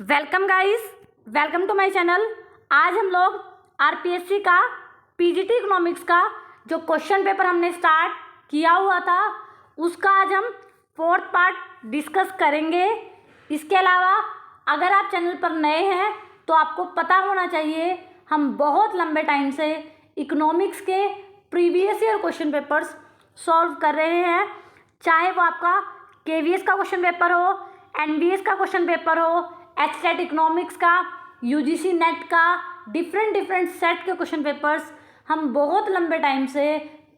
Welcome guys, welcome to my channel. आज हम लोग आरपीएससी का पीजीटी इकोनॉमिक्स का जो क्वेश्चन पेपर हमने स्टार्ट किया हुआ था उसका आज हम फोर्थ पार्ट डिस्कस करेंगे। इसके अलावा अगर आप चैनल पर नए हैं तो आपको पता होना चाहिए हम बहुत लंबे टाइम से इकोनॉमिक्स के previous year question papers solve कर रहे हैं, चाहे वो आपका केवीएस का क्वेश्चन पेपर हो, एनबीएस का क्वेश्चन पेपर हो, एचटेट इकोनॉमिक्स का, यूजीसी नेट का, डिफरेंट सेट के क्वेश्चन पेपर्स हम बहुत लंबे टाइम से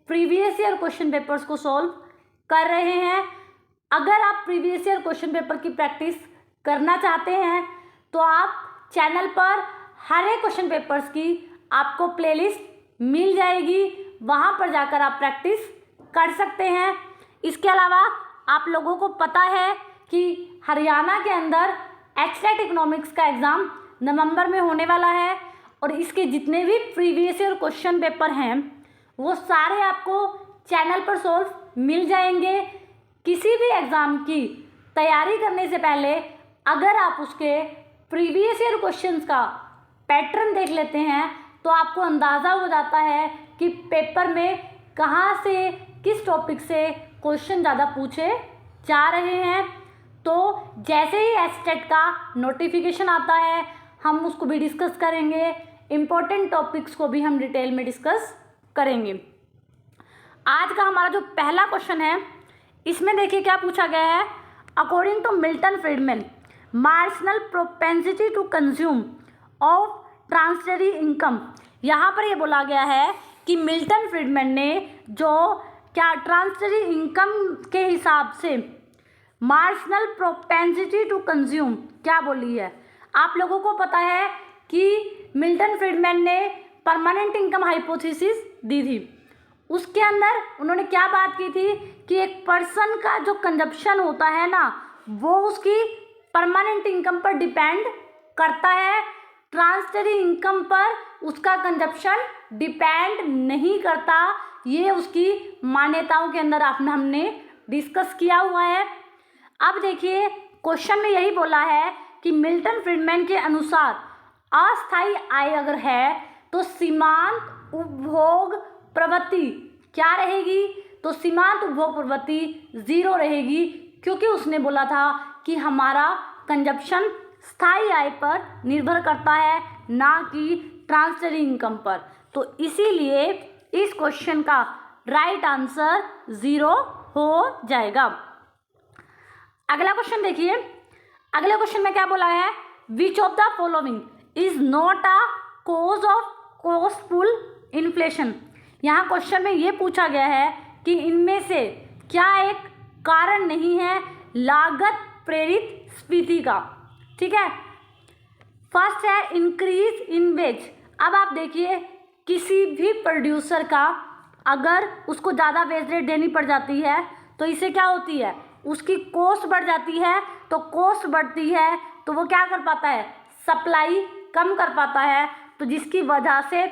प्रीवियस ईयर क्वेश्चन पेपर्स को सॉल्व कर रहे हैं। अगर आप प्रीवियस ईयर क्वेश्चन पेपर की प्रैक्टिस करना चाहते हैं तो आप चैनल पर हर एक क्वेश्चन पेपर्स की आपको प्लेलिस्ट मिल जाएगी, वहाँ पर जाकर आप प्रैक्टिस कर सकते हैं। इसके अलावा आप लोगों को पता है कि हरियाणा के अंदर एचटेट इकोनॉमिक्स का एग्ज़ाम नवंबर में होने वाला है और इसके जितने भी प्रीवियस ईयर क्वेश्चन पेपर हैं वो सारे आपको चैनल पर सॉल्व मिल जाएंगे। किसी भी एग्ज़ाम की तैयारी करने से पहले अगर आप उसके प्रीवियस ईयर क्वेश्चंस का पैटर्न देख लेते हैं तो आपको अंदाज़ा हो जाता है कि पेपर में कहाँ से किस टॉपिक से क्वेश्चन ज़्यादा पूछे जा रहे हैं। तो जैसे ही एचटेट का नोटिफिकेशन आता है हम उसको भी डिस्कस करेंगे, इम्पोर्टेंट टॉपिक्स को भी हम डिटेल में डिस्कस करेंगे। आज का हमारा जो पहला क्वेश्चन है इसमें देखिए क्या पूछा गया है। According to Milton Friedman, marginal propensity to consume of transitory income. यहाँ पर ये बोला गया है कि मिल्टन फ्रीडमैन ने जो क्या ट्रांसटरी इनकम के हिसाब से मार्जिनल प्रोपेंसिटी टू कंज्यूम क्या बोली है। आप लोगों को पता है कि मिल्टन फ्रीडमैन ने परमानेंट इनकम हाइपोथेसिस दी थी। उसके अंदर उन्होंने क्या बात की थी कि एक पर्सन का जो कंजप्शन होता है ना वो उसकी परमानेंट इनकम पर डिपेंड करता है, ट्रांसटरी इनकम पर उसका कंजप्शन डिपेंड नहीं करता। ये उसकी मान्यताओं के अंदर हमने डिस्कस किया हुआ है। अब देखिए क्वेश्चन में यही बोला है कि मिल्टन फ्रीडमैन के अनुसार अस्थायी आय अगर है तो सीमांत उपभोग प्रवृत्ति क्या रहेगी। तो सीमांत उपभोग प्रवृत्ति 0 रहेगी, क्योंकि उसने बोला था कि हमारा कंजप्शन स्थायी आय पर निर्भर करता है ना कि ट्रांसटरी इनकम पर। तो इसीलिए इस क्वेश्चन का राइट आंसर 0 हो जाएगा। अगला क्वेश्चन देखिए, अगले क्वेश्चन में क्या बोला है। Which of the following is not a cause of cost push inflation. यहाँ क्वेश्चन में ये पूछा गया है कि इनमें से क्या एक कारण नहीं है लागत प्रेरित स्फीति का। ठीक है, फर्स्ट है इंक्रीज इन वेज। अब आप देखिए किसी भी प्रोड्यूसर का अगर उसको ज़्यादा वेज रेट देनी पड़ जाती है तो इससे क्या होती है, उसकी कॉस्ट बढ़ जाती है। तो कॉस्ट बढ़ती है तो वो क्या कर पाता है, सप्लाई कम कर पाता है, तो जिसकी वजह से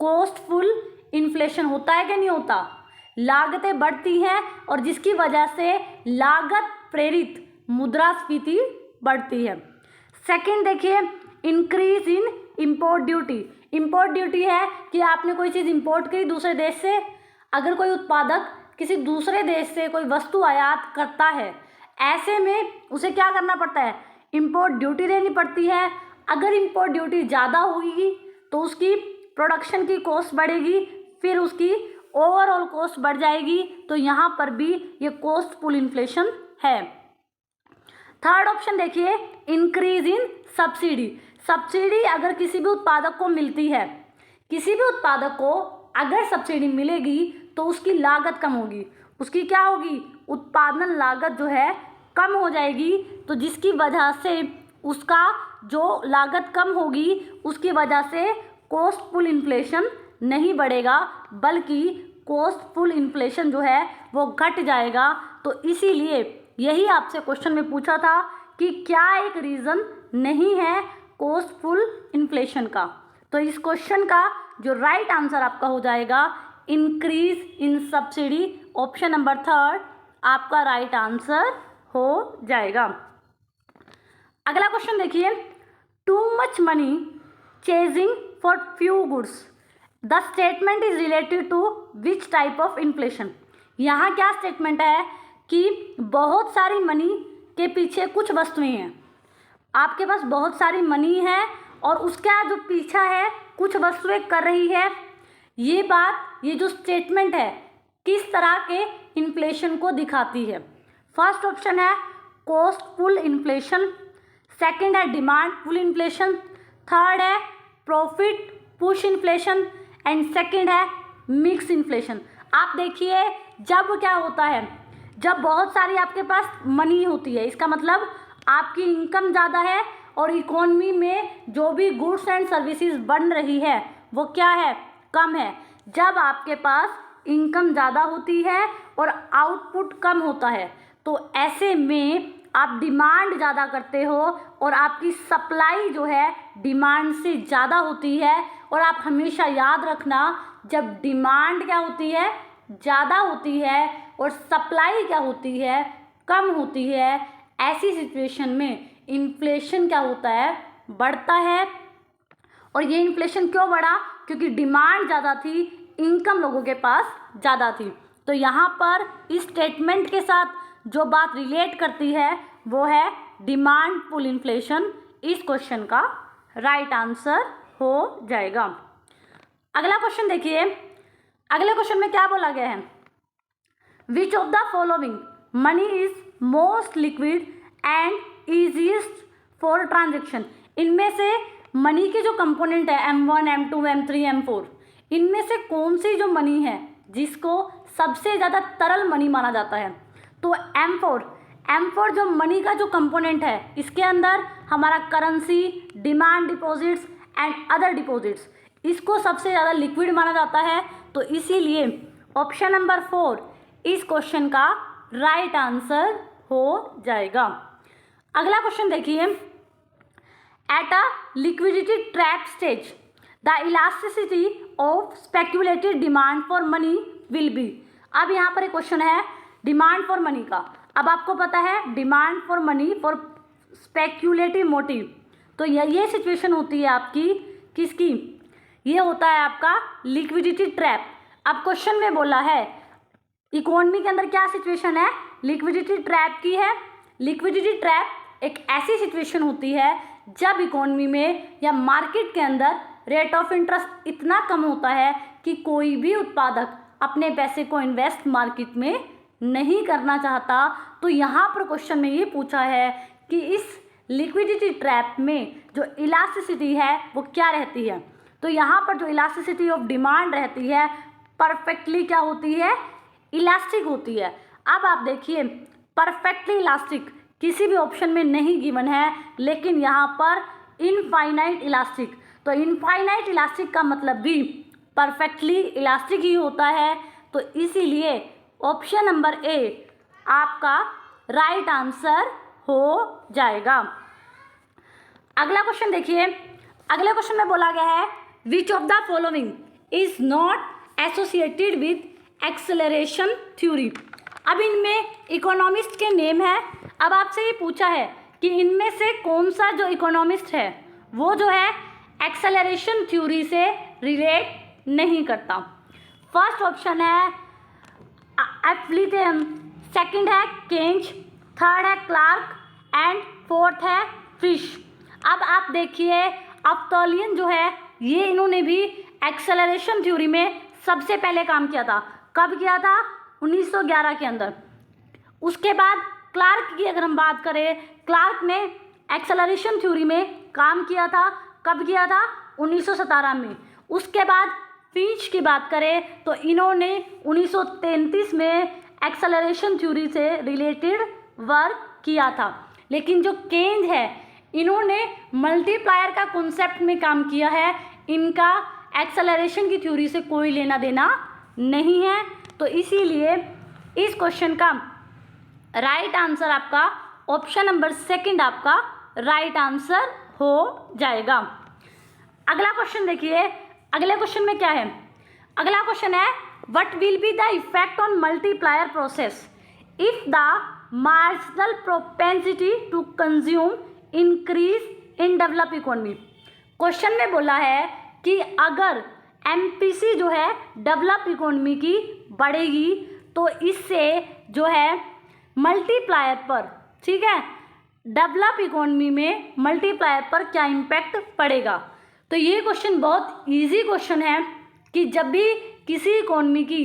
कॉस्टफुल इन्फ्लेशन होता है कि नहीं होता, लागतें बढ़ती हैं और जिसकी वजह से लागत प्रेरित मुद्रास्फीति बढ़ती है। सेकंड देखिए increase in import duty. Import duty है कि आपने कोई चीज़ इंपोर्ट करी दूसरे देश से। अगर कोई उत्पादक किसी दूसरे देश से कोई वस्तु आयात करता है, ऐसे में उसे क्या करना पड़ता है, इंपोर्ट ड्यूटी देनी पड़ती है। अगर इंपोर्ट ड्यूटी ज़्यादा होगी तो उसकी प्रोडक्शन की कॉस्ट बढ़ेगी, फिर उसकी ओवरऑल कॉस्ट बढ़ जाएगी। तो यहाँ पर भी ये कॉस्टफुल इन्फ्लेशन है। थर्ड ऑप्शन देखिए इंक्रीज इन सब्सिडी। सब्सिडी अगर किसी भी उत्पादक को मिलती है, किसी भी उत्पादक को अगर सब्सिडी मिलेगी तो उसकी लागत कम होगी, उसकी क्या होगी, उत्पादन लागत जो है कम हो जाएगी। तो जिसकी वजह से उसका जो लागत कम होगी उसकी वजह से कॉस्टफुल इन्फ्लेशन नहीं बढ़ेगा, बल्कि कॉस्टफुल इन्फ्लेशन जो है वो घट जाएगा। तो इसीलिए यही आपसे क्वेश्चन में पूछा था कि क्या एक रीज़न नहीं है कॉस्टफुल इन्फ्लेशन का। तो इस क्वेश्चन का जो राइट आंसर आपका हो जाएगा increase in subsidy. Option number 3 आपका राइट आंसर हो जाएगा। अगला क्वेश्चन देखिए, much money chasing for few goods. The statement is related to which type of inflation? यहाँ क्या स्टेटमेंट है कि बहुत सारी मनी के पीछे कुछ वस्तुएं हैं, आपके पास बहुत सारी मनी है और उसका जो पीछा है कुछ वस्तुएं कर रही है। ये बात, ये जो स्टेटमेंट है किस तरह के इन्फ्लेशन को दिखाती है? फर्स्ट ऑप्शन है कॉस्ट पुल इन्फ्लेशन, सेकंड है डिमांड पुल इन्फ्लेशन, थर्ड है profit push inflation and second है मिक्स इन्फ्लेशन। आप देखिए, जब क्या होता है, जब बहुत सारी आपके पास मनी होती है, इसका मतलब आपकी इनकम ज़्यादा है और इकोनॉमी में जो भी गुड्स एंड सर्विसेज बन रही है वो क्या है, कम है। जब आपके पास इनकम ज़्यादा होती है और आउटपुट कम होता है तो ऐसे में आप डिमांड ज़्यादा करते हो और आपकी सप्लाई जो है डिमांड से ज़्यादा होती है। और आप हमेशा याद रखना, जब डिमांड क्या होती है, ज़्यादा होती है और सप्लाई क्या होती है, कम होती है, ऐसी सिचुएशन में इन्फ्लेशन क्या होता है, बढ़ता है। और ये इन्फ्लेशन क्यों बढ़ा? क्योंकि डिमांड ज़्यादा थी, इनकम लोगों के पास ज़्यादा थी। तो यहाँ पर इस स्टेटमेंट के साथ जो बात रिलेट करती है वो है डिमांड पुल इन्फ्लेशन। इस क्वेश्चन का राइट आंसर हो जाएगा। अगला क्वेश्चन देखिए, अगले क्वेश्चन में क्या बोला गया है? Which of the following money is most liquid and easiest for transaction? इनमें से मनी के जो कंपोनेंट है M1, M2, M3, M4, इनमें से कौन सी जो मनी है जिसको सबसे ज़्यादा तरल मनी माना जाता है? तो M4 जो मनी का जो कंपोनेंट है, इसके अंदर हमारा currency, demand deposits and other deposits, इसको सबसे ज़्यादा लिक्विड माना जाता है। तो इसीलिए ऑप्शन नंबर 4 इस क्वेश्चन का राइट आंसर हो जाएगा। अगला क्वेश्चन देखिए, at a liquidity trap stage the elasticity of speculated demand for money will be. अब यहाँ पर एक क्वेश्चन है डिमांड फॉर मनी का। अब आपको पता है demand for money for speculative motive, तो ये सिचुएशन होती है आपकी किसकी? ये होता है आपका लिक्विडिटी ट्रैप। अब क्वेश्चन में बोला है इकोनॉमी के अंदर क्या सिचुएशन है, लिक्विडिटी ट्रैप की है। लिक्विडिटी ट्रैप एक ऐसी सिचुएशन होती है जब इकोनॉमी में या मार्केट के अंदर रेट ऑफ इंटरेस्ट इतना कम होता है कि कोई भी उत्पादक अपने पैसे को इन्वेस्ट मार्केट में नहीं करना चाहता। तो यहाँ पर क्वेश्चन में ये पूछा है कि इस लिक्विडिटी ट्रैप में जो इलास्टिसिटी है वो क्या रहती है? तो यहाँ पर जो इलास्टिसिटी ऑफ डिमांड रहती है परफेक्टली क्या होती है, इलास्टिक होती है। अब आप देखिए, परफेक्टली इलास्टिक किसी भी ऑप्शन में नहीं गिवन है, लेकिन यहाँ पर इनफाइनाइट इलास्टिक, तो इनफाइनाइट इलास्टिक का मतलब भी परफेक्टली इलास्टिक ही होता है। तो इसीलिए ऑप्शन नंबर ए आपका राइट आंसर हो जाएगा। अगला क्वेश्चन देखिए, अगले क्वेश्चन में बोला गया है which of the following is not associated with acceleration theory. अब इनमें इकोनॉमिस्ट के नेम है। अब आपसे ये पूछा है कि इनमें से कौन सा जो इकोनॉमिस्ट है वो जो है एक्सेलरेशन थ्योरी से रिलेट नहीं करता। फर्स्ट ऑप्शन है एप्लिटियम, सेकंड है केंज, थर्ड है क्लार्क एंड फोर्थ है फिश। अब आप देखिए, अप्तोलियन जो है ये इन्होंने भी एक्सेलरेशन थ्योरी में सबसे पहले काम किया था। कब किया था? 1911 के अंदर। उसके बाद क्लार्क की अगर हम बात करें, क्लार्क ने एक्सेलरेशन थ्योरी में काम किया था। कब किया था? 1917 में। उसके बाद फिंच की बात करें तो इन्होंने 1933 में एक्सेलरेशन थ्योरी से रिलेटेड वर्क किया था। लेकिन जो केंज है इन्होंने मल्टीप्लायर का कॉन्सेप्ट में काम किया है। इनका एक्सेलरेशन की थ्योरी से कोई लेना देना नहीं है। तो इसीलिए इस क्वेश्चन का राइट आंसर आपका ऑप्शन नंबर सेकंड आपका राइट आंसर हो जाएगा। अगला क्वेश्चन देखिए, अगले क्वेश्चन में क्या है? अगला क्वेश्चन है what will be the effect on multiplier process if the marginal propensity to consume increase in develop economy. Question में बोला है कि अगर एमपीसी जो है डेवलप इकोनॉमी की बढ़ेगी तो इससे जो है मल्टीप्लायर पर, ठीक है, डेवलप इकोनॉमी में मल्टीप्लायर पर क्या इम्पैक्ट पड़ेगा। तो ये क्वेश्चन बहुत इजी क्वेश्चन है कि जब भी किसी इकोनॉमी की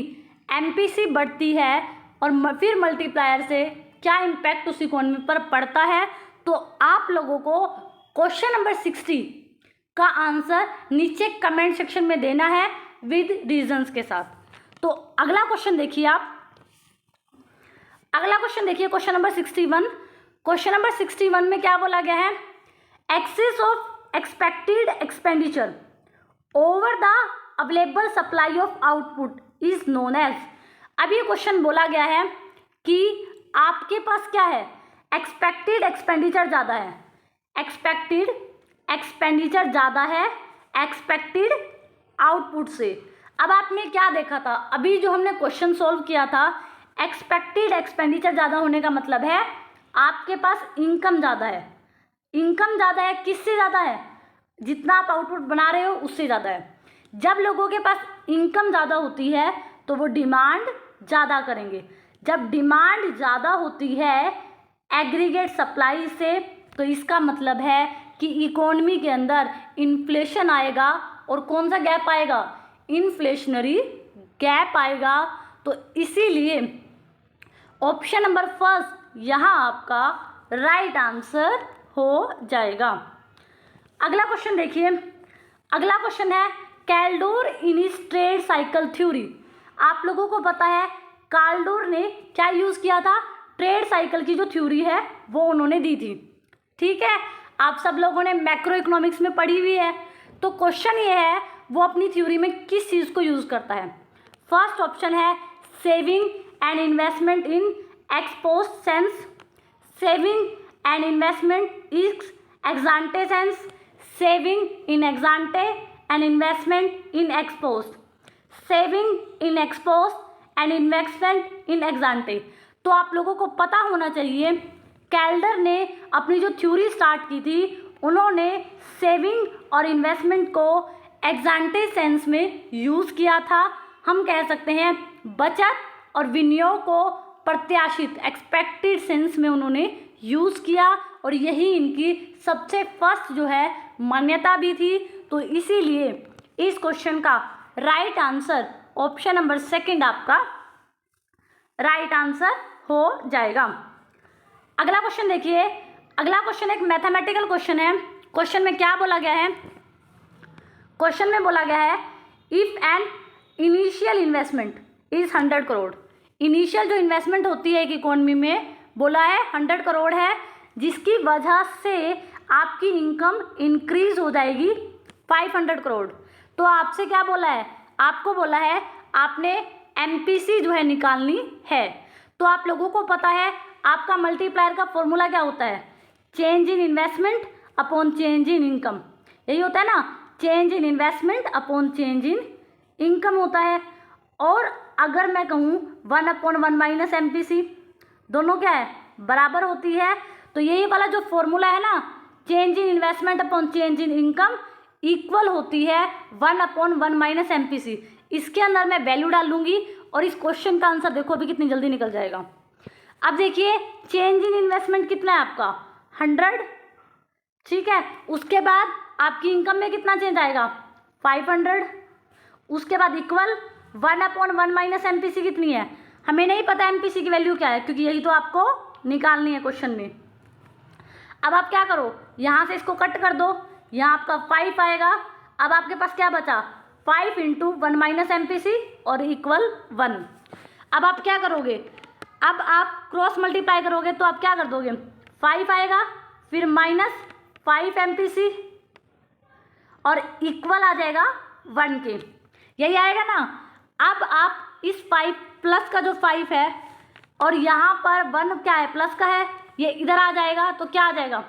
एमपीसी बढ़ती है और फिर मल्टीप्लायर से क्या इम्पैक्ट उस इकोनॉमी पर पड़ता है। तो आप लोगों को क्वेश्चन नंबर 60 का आंसर नीचे कमेंट सेक्शन में देना है विद रीजंस के साथ। तो अगला क्वेश्चन देखिए आप, अगला क्वेश्चन देखिए क्वेश्चन नंबर 61। क्वेश्चन नंबर 61 में क्या बोला गया है, excess of expected expenditure over the available supply of output is known as. अब ये क्वेश्चन बोला गया है कि आपके पास क्या है, एक्सपेक्टेड एक्सपेंडिचर ज़्यादा है, एक्सपेक्टेड एक्सपेंडिचर ज़्यादा है एक्सपेक्टेड आउटपुट से। अब आपने क्या देखा था, अभी जो हमने क्वेश्चन सॉल्व किया था, एक्सपेक्टेड एक्सपेंडिचर ज़्यादा होने का मतलब है आपके पास इनकम ज़्यादा है। इनकम ज़्यादा है किससे ज़्यादा है, जितना आप आउटपुट बना रहे हो उससे ज़्यादा है। जब लोगों के पास इनकम ज़्यादा होती है तो वो डिमांड ज़्यादा करेंगे। जब डिमांड ज़्यादा होती है एग्रीगेट सप्लाई से, तो इसका मतलब है कि इकोनॉमी के अंदर इन्फ्लेशन आएगा और कौन सा गैप आएगा, इन्फ्लेशनरी गैप आएगा। तो इसीलिए ऑप्शन नंबर फर्स्ट यहाँ आपका राइट आंसर हो जाएगा। अगला क्वेश्चन देखिए, अगला क्वेश्चन है Kaldor in his trade cycle theory. आप लोगों को पता है कैल्डोर ने क्या यूज़ किया था, ट्रेड साइकिल की जो थ्योरी है वो उन्होंने दी थी, ठीक है। आप सब लोगों ने मैक्रो इकोनॉमिक्स में पढ़ी हुई है। तो क्वेश्चन ये है वो अपनी थ्योरी में किस चीज़ को यूज़ करता है। फर्स्ट ऑप्शन है saving and investment in ex post sense, saving and investment is ex ante sense, saving in ex ante and investment in ex post, saving in ex post and investment in ex ante. तो आप लोगों को पता होना चाहिए कैल्डर ने अपनी जो थ्योरी स्टार्ट की थी उन्होंने सेविंग और इन्वेस्टमेंट को एक्सांटे सेंस में यूज़ किया था। हम कह सकते हैं बचत और विनियोग को प्रत्याशित एक्सपेक्टेड सेंस में उन्होंने यूज़ किया और यही इनकी सबसे फर्स्ट जो है मान्यता भी थी। तो इसीलिए इस क्वेश्चन का right answer option number second आपका राइट आंसर हो जाएगा। अगला क्वेश्चन देखिए, अगला क्वेश्चन एक मैथमेटिकल क्वेश्चन है। क्वेश्चन में क्या बोला गया है, क्वेश्चन में बोला गया है if an initial investment is 100 crore. Initial जो इन्वेस्टमेंट होती है एक इकोनॉमी में बोला है 100 करोड़ है, जिसकी वजह से आपकी इनकम इंक्रीज हो जाएगी 500 करोड़। तो आपसे क्या बोला है, आपको बोला है आपने एमपीसी जो है निकालनी है। तो आप लोगों को पता है आपका मल्टीप्लायर का फॉर्मूला क्या होता है, change in investment upon change in income, यही होता है ना, change in investment upon change in income होता है। और अगर मैं कहूँ 1/1 माइनस एमपीसी, दोनों क्या है बराबर होती है। तो यही वाला जो फॉर्मूला है ना, change in investment upon change in income equal होती है 1/1 माइनस एमपीसी। इसके अंदर मैं वैल्यू डाल लूँगी और इस क्वेश्चन का आंसर देखो अभी कितनी जल्दी निकल जाएगा। अब देखिए चेंज इन इन्वेस्टमेंट कितना है आपका 100, ठीक है। उसके बाद आपकी इनकम में कितना चेंज आएगा 500, उसके बाद इक्वल 1/1 माइनस एमपीसी कितनी है, हमें नहीं पता एमपीसी की वैल्यू क्या है क्योंकि यही तो आपको निकालनी है क्वेश्चन में। अब आप क्या करो, यहाँ से इसको कट कर दो, यहाँ आपका 5 आएगा। अब आपके पास क्या बचा 5 × 1 माइनस एमपीसी और इक्वल 1। अब आप क्या करोगे, अब आप क्रॉस मल्टीप्लाई करोगे तो आप क्या कर दोगे 5 आएगा फिर माइनस 5 एमपीसी और इक्वल आ जाएगा 1 के, यही आएगा ना। अब आप इस 5 प्लस का जो 5 है और यहाँ पर 1 क्या है प्लस का है, ये इधर आ जाएगा तो क्या आ जाएगा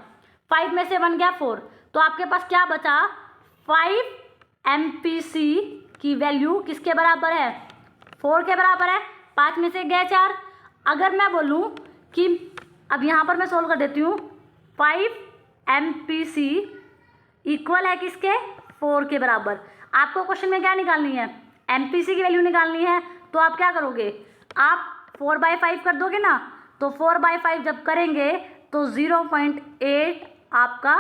5 में से 1 गया 4। तो आपके पास क्या बचा 5 एमपीसी की वैल्यू किसके बराबर है 4 के बराबर है, 5 में से गए 4। अगर मैं बोलूँ कि अब यहाँ पर मैं सोल्व कर देती हूँ 5 MPC इक्वल है किसके, 4 के बराबर। आपको क्वेश्चन में क्या निकालनी है, MPC की वैल्यू निकालनी है। तो आप क्या करोगे, आप 4/5 कर दोगे ना, तो 4/5 जब करेंगे तो 0.8 आपका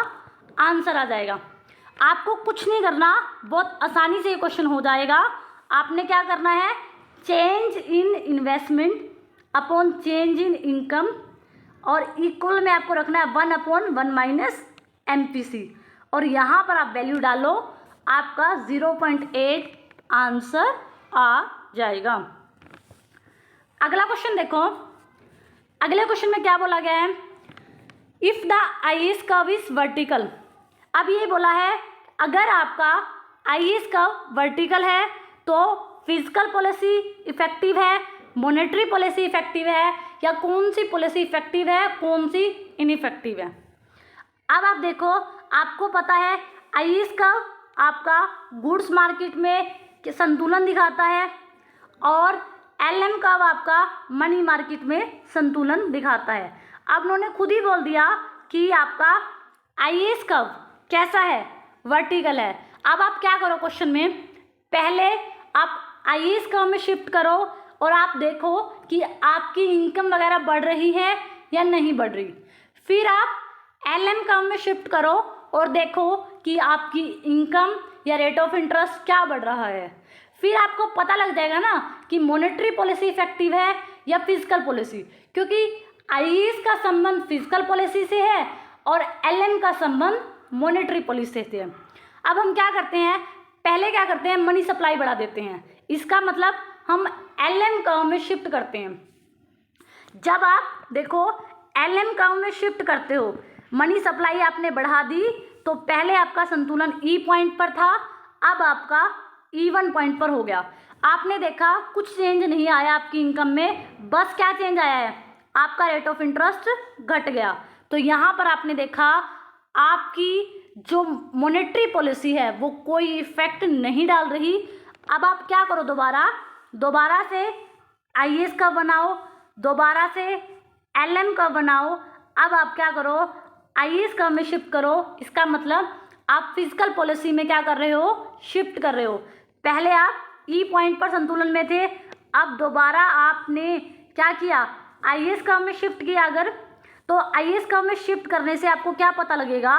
आंसर आ जाएगा। आपको कुछ नहीं करना, बहुत आसानी से ये क्वेश्चन हो जाएगा। आपने क्या करना है, change in investment upon change in income, और इक्वल में आपको रखना है 1/1 - MPC, और यहाँ पर आप वैल्यू डालो, आपका 0.8 आंसर आ जाएगा। अगला क्वेश्चन देखो, अगले क्वेश्चन में क्या बोला गया है, if the IAS curve is vertical. अब ये बोला है अगर आपका IAS कर्व वर्टिकल है तो फिजिकल पॉलिसी इफेक्टिव है, मॉनेटरी पॉलिसी इफेक्टिव है, या कौन सी पॉलिसी इफेक्टिव है, कौन सी इनइफेक्टिव है। अब आप देखो, आपको पता है IAS कर्व आपका गुड्स मार्केट में संतुलन दिखाता है, और LM कर्व आपका मनी मार्केट में संतुलन दिखाता है। अब उन्होंने खुद ही बोल दिया कि आपका IAS कर्व कैसा है, वर्टिकल है। अब आप क्या करो, क्वेश्चन में पहले आप IAS कर्व में शिफ्ट करो और आप देखो कि आपकी इनकम वगैरह बढ़ रही है या नहीं बढ़ रही। फिर आप LM कर्व में शिफ्ट करो और देखो कि आपकी इनकम या रेट ऑफ इंटरेस्ट क्या बढ़ रहा है। फिर आपको पता लग जाएगा ना कि मॉनेटरी पॉलिसी इफेक्टिव है या फिजिकल पॉलिसी, क्योंकि IAS का संबंध फिजिकल पॉलिसी से है और LM का संबंध मॉनेटरी पॉलिसी से है। अब हम क्या करते हैं, पहले क्या करते हैं, मनी सप्लाई बढ़ा देते हैं। इसका मतलब हम LM कर्व में शिफ्ट करते हैं। जब आप देखो LM कर्व में शिफ्ट करते हो, मनी सप्लाई आपने बढ़ा दी, तो पहले आपका संतुलन E पॉइंट पर था, अब आपका E1 पॉइंट पर हो गया। आपने देखा कुछ चेंज नहीं आया आपकी इनकम में, बस क्या चेंज आया है, आपका रेट ऑफ इंटरेस्ट घट गया। तो यहाँ पर आपने देखा आपकी जो मॉनेटरी पॉलिसी है वो कोई इफेक्ट नहीं डाल रही। अब आप क्या करो, दोबारा से IAS का बनाओ, दोबारा से LM का बनाओ। अब आप क्या करो, IAS का में शिफ्ट करो। इसका मतलब आप फिजिकल पॉलिसी में क्या कर रहे हो, शिफ्ट कर रहे हो। पहले आप E पॉइंट पर संतुलन में थे, अब दोबारा आपने क्या किया, IAS कर्व में शिफ्ट किया। अगर तो IAS कर्व में शिफ्ट करने से आपको क्या पता लगेगा,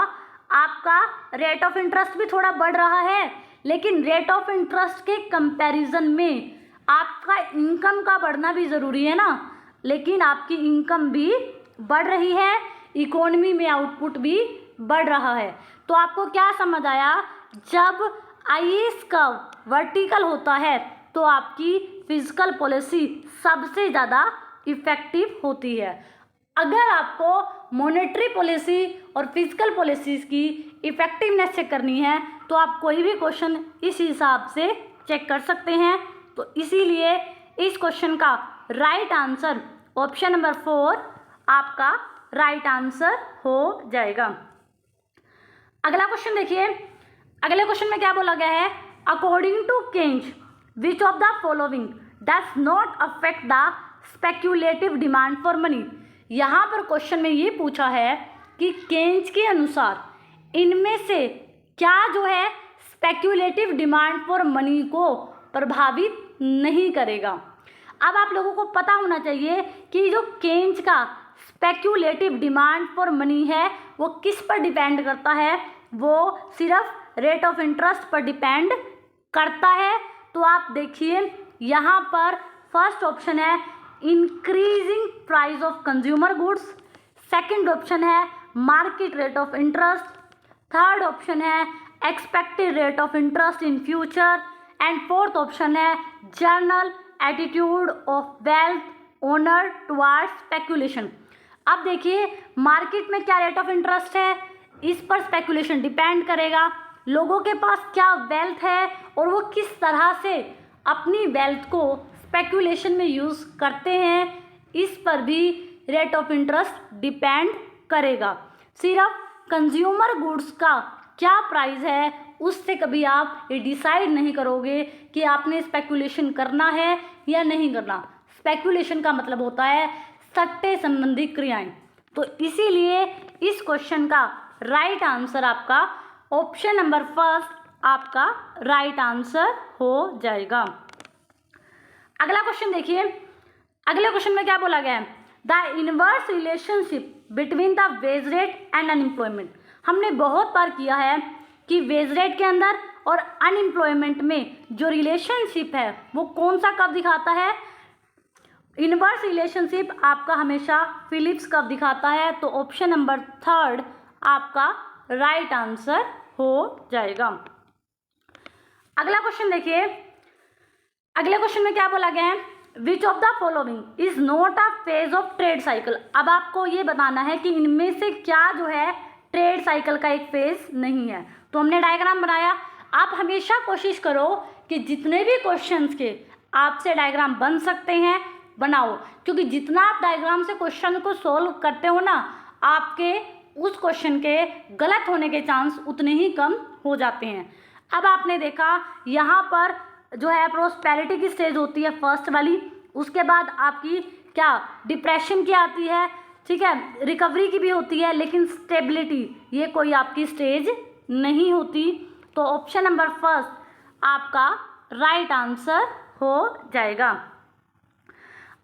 आपका रेट ऑफ इंटरेस्ट भी थोड़ा बढ़ रहा है, लेकिन रेट ऑफ इंटरेस्ट के कंपैरिजन में आपका इनकम का बढ़ना भी ज़रूरी है ना, लेकिन आपकी इनकम भी बढ़ रही है, इकोनॉमी में आउटपुट भी बढ़ रहा है। तो आपको क्या समझ आया, जब IAS कर्व वर्टिकल होता है तो आपकी फिजिकल पॉलिसी सबसे ज़्यादा इफेक्टिव होती है। अगर आपको मॉनेटरी पॉलिसी और फिजिकल पॉलिसीज़ की इफ़ेक्टिवनेस चेक करनी है तो आप कोई भी क्वेश्चन इस हिसाब से चेक कर सकते हैं। तो इसीलिए इस क्वेश्चन का राइट आंसर ऑप्शन नंबर 4 आपका राइट आंसर हो जाएगा। अगला क्वेश्चन देखिए, अगले क्वेश्चन में क्या बोला गया है, according to Keynes which of the following does not affect the speculative demand for money. यहाँ पर क्वेश्चन में ये पूछा है कि केन्ज के अनुसार इनमें से क्या जो है स्पेक्यूलेटिव डिमांड फॉर मनी को प्रभावित नहीं करेगा। अब आप लोगों को पता होना चाहिए कि जो केन्ज का स्पेक्यूलेटिव डिमांड फॉर मनी है वो किस पर डिपेंड करता है, वो सिर्फ रेट ऑफ इंटरेस्ट पर डिपेंड करता है। तो आप देखिए यहाँ पर फर्स्ट ऑप्शन है increasing price of consumer goods, second option है market rate of interest, third option है expected rate of interest in future, and fourth option है general attitude of wealth owner towards speculation. अब देखिए market में क्या rate of interest है, इस पर स्पेकुलेशन डिपेंड करेगा। लोगों के पास क्या वेल्थ है और वो किस तरह से अपनी वेल्थ को स्पेकुलेशन में यूज़ करते हैं, इस पर भी रेट ऑफ इंटरेस्ट डिपेंड करेगा। सिर्फ कंज्यूमर गुड्स का क्या प्राइस है उससे कभी आप ये डिसाइड नहीं करोगे कि आपने स्पेकुलेशन करना है या नहीं करना। स्पेकुलेशन का मतलब होता है सट्टे संबंधी क्रियाएं। तो इसीलिए इस क्वेश्चन का राइट आंसर आपका ऑप्शन नंबर फर्स्ट आपका राइट आंसर हो जाएगा। अगला क्वेश्चन देखिए, अगले क्वेश्चन में क्या बोला गया है, the inverse relationship between the wage rate and unemployment. हमने बहुत बार किया है कि वेज रेट के अंदर और अनएम्प्लॉयमेंट में जो रिलेशनशिप है वो कौन सा कब दिखाता है, इनवर्स रिलेशनशिप आपका हमेशा फिलिप्स कब दिखाता है, तो ऑप्शन नंबर थर्ड आपका राइट आंसर हो जाएगा। अगला क्वेश्चन देखिए, अगले क्वेश्चन में क्या बोला गया है, which of the following is not a phase of trade cycle. अब आपको ये बताना है कि इनमें से क्या जो है ट्रेड साइकिल का एक फेज नहीं है। तो हमने डायग्राम बनाया। आप हमेशा कोशिश करो कि जितने भी क्वेश्चंस के आपसे डायग्राम बन सकते हैं बनाओ, क्योंकि जितना आप डायग्राम से क्वेश्चन को सॉल्व करते हो ना, आपके उस क्वेश्चन के गलत होने के चांस उतने ही कम हो जाते हैं। अब आपने देखा यहाँ पर जो है प्रोस्पेरिटी की स्टेज होती है फर्स्ट वाली, उसके बाद आपकी क्या डिप्रेशन की आती है, ठीक है, रिकवरी की भी होती है, लेकिन स्टेबिलिटी ये कोई आपकी स्टेज नहीं होती। तो ऑप्शन नंबर फर्स्ट आपका राइट आंसर हो जाएगा।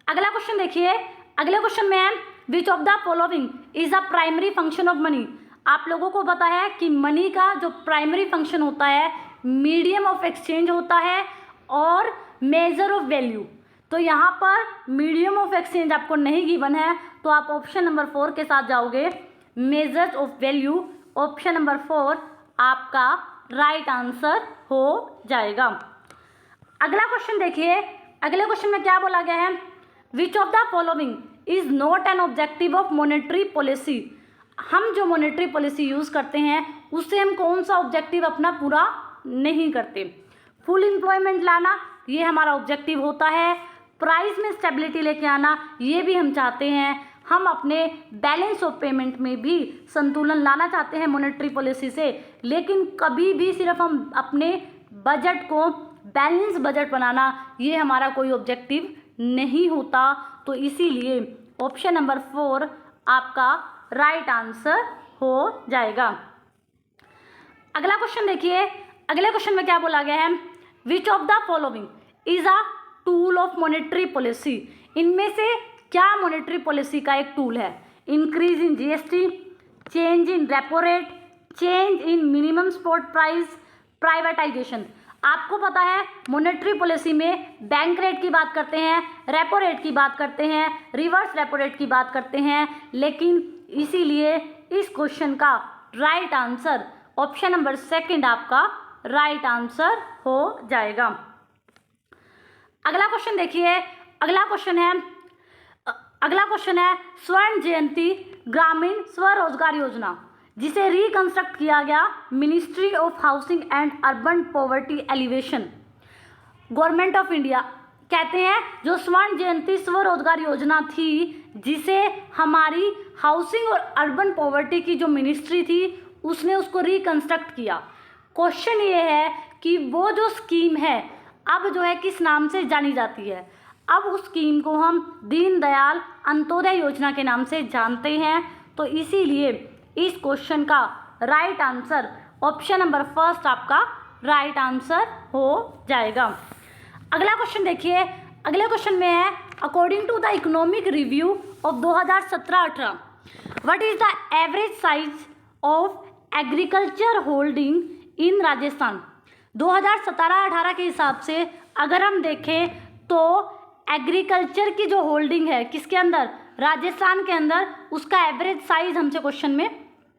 अगला क्वेश्चन देखिए, अगले क्वेश्चन में है which of the following is a primary function of money. आप लोगों को पता है कि मनी का जो प्राइमरी फंक्शन होता है मीडियम ऑफ एक्सचेंज होता है और मेजर ऑफ वैल्यू। तो यहाँ पर मीडियम ऑफ एक्सचेंज आपको नहीं गिवन है, तो आप ऑप्शन नंबर 4 के साथ जाओगे, measures of value. Option number 4 आपका राइट आंसर हो जाएगा। अगला क्वेश्चन देखिए, अगले क्वेश्चन में क्या बोला गया है, which of the following is not an objective of monetary policy. हम जो मॉनेटरी पॉलिसी यूज़ करते हैं उससे हम कौन सा ऑब्जेक्टिव अपना पूरा नहीं करते। फुल एम्प्लॉयमेंट लाना ये हमारा ऑब्जेक्टिव होता है, प्राइस में स्टेबिलिटी लेके आना ये भी हम चाहते हैं, हम अपने बैलेंस ऑफ पेमेंट में भी संतुलन लाना चाहते हैं मॉनेटरी पॉलिसी से, लेकिन कभी भी सिर्फ हम अपने बजट को बैलेंस बजट बनाना ये हमारा कोई ऑब्जेक्टिव नहीं होता। तो इसीलिए ऑप्शन नंबर 4 आपका राइट आंसर हो जाएगा। अगला क्वेश्चन देखिए, अगले क्वेश्चन में क्या बोला गया है, which of the following is a tool of monetary policy. इनमें से क्या मॉनेटरी पॉलिसी का एक टूल है, increase in GST, change in repo rate, change in minimum spot price, privatisation. आपको पता है मॉनेटरी पॉलिसी में बैंक रेट की बात करते हैं, रेपो रेट की बात करते हैं, रिवर्स रेपो रेट की बात करते हैं, लेकिन इसीलिए इस क्वेश्चन का राइट आंसर ऑप्शन नंबर 2 आपका राइट आंसर हो जाएगा। अगला क्वेश्चन देखिए, अगला क्वेश्चन है स्वर्ण जयंती ग्रामीण स्वरोजगार योजना, जिसे रिकंस्ट्रक्ट किया गया ministry of housing and urban poverty alleviation, government of India. कहते हैं जो स्वर्ण जयंती स्वरोजगार योजना थी, जिसे हमारी हाउसिंग और अर्बन पॉवर्टी की जो मिनिस्ट्री थी उसने उसको रिकंस्ट्रक्ट किया। क्वेश्चन ये है कि वो जो स्कीम है अब जो है किस नाम से जानी जाती है। अब उस स्कीम को हम दीनदयाल अंत्योदय योजना के नाम से जानते हैं। तो इसीलिए इस क्वेश्चन का राइट आंसर ऑप्शन नंबर 1 आपका राइट आंसर हो जाएगा। अगला क्वेश्चन देखिए, अगले क्वेश्चन में है according to the economic review of 2017-18 what is the average size of agriculture holding in Rajasthan. 2017-18 के हिसाब से अगर हम देखें तो एग्रीकल्चर की जो होल्डिंग है किसके अंदर, राजस्थान के अंदर, उसका एवरेज साइज हमसे क्वेश्चन में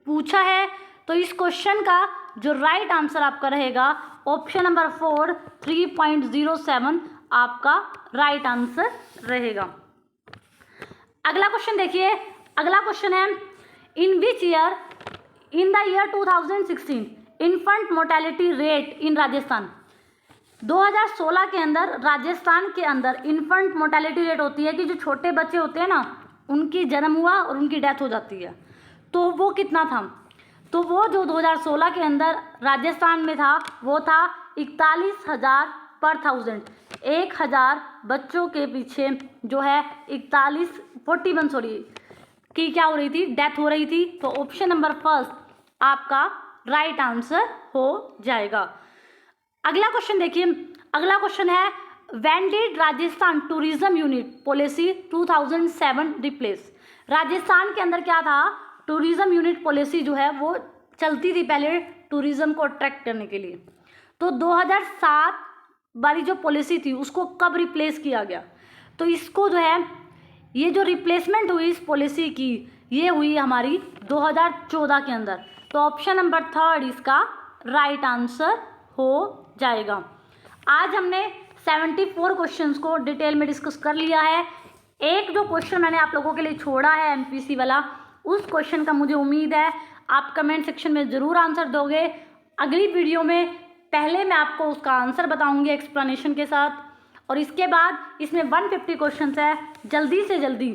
पूछा है। तो इस क्वेश्चन का जो राइट आंसर आपका रहेगा ऑप्शन नंबर 4 3.07 आपका राइट आंसर रहेगा। अगला क्वेश्चन देखिए, अगला क्वेश्चन है in which year in the year 2016 infant mortality rate in Rajasthan. 2016 के अंदर राजस्थान के अंदर इन्फेंट मोर्टेलिटी रेट होती है कि जो छोटे बच्चे होते हैं ना उनकी जन्म हुआ और उनकी डेथ हो जाती है, तो वो कितना था। तो वो जो 2016 के अंदर राजस्थान में था वो था 41,000 पर 1000। 1000 बच्चों के पीछे जो है 41 की क्या हो रही थी, डेथ हो रही थी। तो ऑप्शन नंबर 1 आपका राइट आंसर हो जाएगा। अगला क्वेश्चन देखिए, अगला क्वेश्चन है when did Rajasthan tourism unit policy 2007 replace. Rajasthan के अंदर क्या था, टूरिज्म यूनिट पॉलिसी जो है वो चलती थी पहले टूरिज्म को अट्रैक्ट करने के लिए। तो 2007 वाली जो पॉलिसी थी उसको कब रिप्लेस किया गया, तो इसको जो है ये जो रिप्लेसमेंट हुई इस पॉलिसी की ये हुई हमारी 2014 के अंदर। तो ऑप्शन नंबर 3 इसका राइट आंसर हो जाएगा। आज हमने 74 क्वेश्चंस को डिटेल में डिस्कस कर लिया है। एक जो क्वेश्चन मैंने आप लोगों के लिए छोड़ा है एमपीसी वाला, उस क्वेश्चन का मुझे उम्मीद है आप कमेंट सेक्शन में ज़रूर आंसर दोगे। अगली वीडियो में पहले मैं आपको उसका आंसर बताऊंगी एक्सप्लेनेशन के साथ, और इसके बाद इसमें 150 क्वेश्चंस है। जल्दी से जल्दी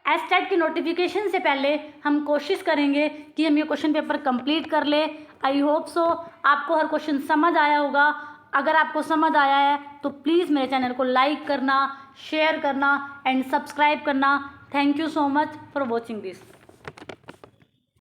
एसटेट की नोटिफिकेशन से पहले हम कोशिश करेंगे कि हम ये क्वेश्चन पेपर कंप्लीट कर ले। आई होप सो आपको हर क्वेश्चन समझ आया होगा। अगर आपको समझ आया है तो प्लीज़ मेरे चैनल को लाइक करना, शेयर करना एंड सब्सक्राइब करना। Thank you so much for watching this.